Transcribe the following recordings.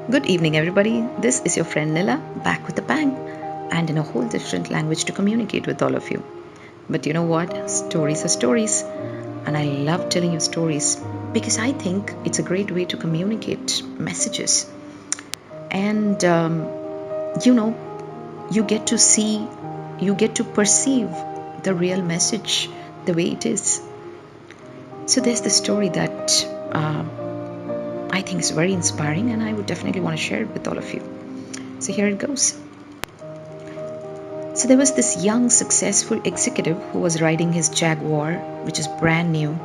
Good evening, everybody. This is your friend Nila, back with a bang, and in a whole different language to communicate with all of you. But you know what? Stories are stories, and I love telling you stories because I think it's a great way to communicate messages. And you get to see, you get to perceive the real message the way it is. So there's the story that I think is very inspiring, and I would definitely want to share it with all of you. So here it goes. So there was this young, successful executive who was riding his Jaguar, which is brand new,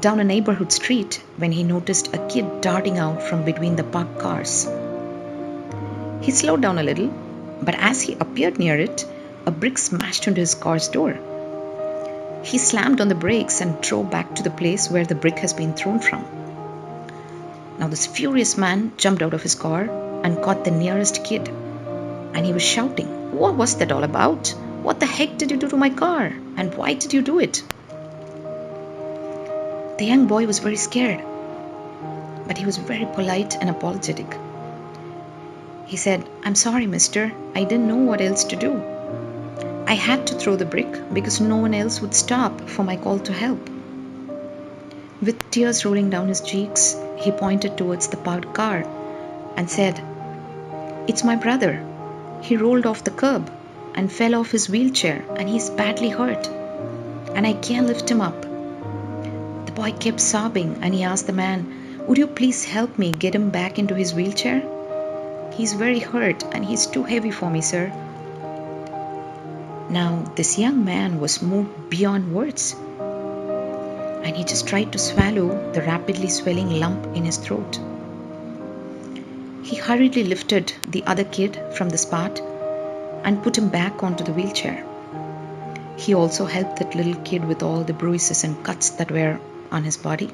down a neighborhood street when he noticed a kid darting out from between the parked cars. He slowed down a little, but as he appeared near it, a brick smashed into his car's door. He slammed on the brakes and drove back to the place where the brick has been thrown from. Now this furious man jumped out of his car and caught the nearest kid, and he was shouting, "What was that all about? What the heck did you do to my car? And why did you do it?" The young boy was very scared, but he was very polite and apologetic. He said, "I'm sorry, mister. I didn't know what else to do. I had to throw the brick because no one else would stop for my call to help." With tears rolling down his cheeks, he pointed towards the parked car and said, "It's my brother. He rolled off the curb and fell off his wheelchair, and he's badly hurt, and I can't lift him up." The boy kept sobbing, and he asked the man, "Would you please help me get him back into his wheelchair? He's very hurt and he's too heavy for me, sir." Now, this young man was moved beyond words, and he just tried to swallow the rapidly swelling lump in his throat. He hurriedly lifted the other kid from the spot and put him back onto the wheelchair. He also helped that little kid with all the bruises and cuts that were on his body.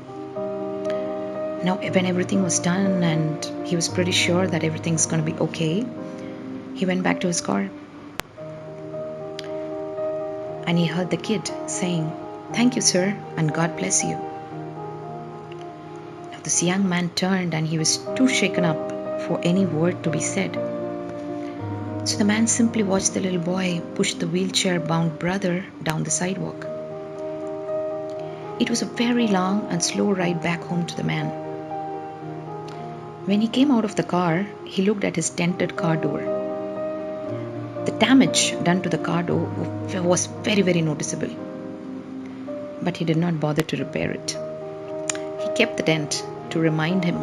Now, when everything was done and he was pretty sure that everything's going to be okay, he went back to his car. And he heard the kid saying, "Thank you, sir, and God bless you." Now, this young man turned, and he was too shaken up for any word to be said. So the man simply watched the little boy push the wheelchair-bound brother down the sidewalk. It was a very long and slow ride back home to the man. When he came out of the car, he looked at his dented car door. The damage done to the car door was very, very noticeable, but he did not bother to repair it. He kept the dent to remind him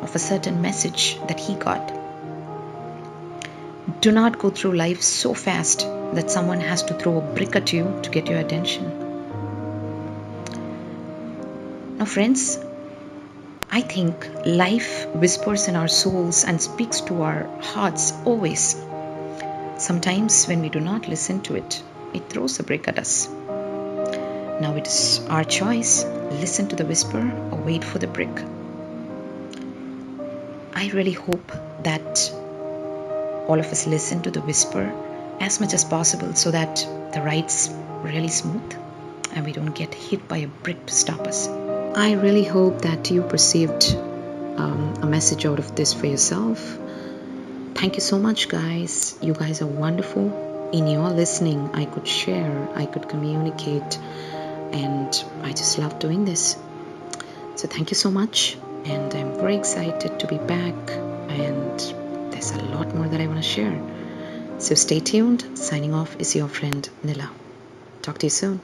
of a certain message that he got. Do not go through life so fast that someone has to throw a brick at you to get your attention. Now, friends, I think life whispers in our souls and speaks to our hearts always. Sometimes when we do not listen to it, it throws a brick at us. Now it is our choice, listen to the whisper or wait for the brick. I really hope that all of us listen to the whisper as much as possible so that the ride's really smooth and we don't get hit by a brick to stop us. I really hope that you perceived a message out of this for yourself. Thank you so much, guys. You guys are wonderful. In your listening, I could share, I could communicate, and I just love doing this. So thank you so much, and I'm very excited to be back, and there's a lot more that I want to share. So stay tuned. Signing off is your friend Nila. Talk to you soon.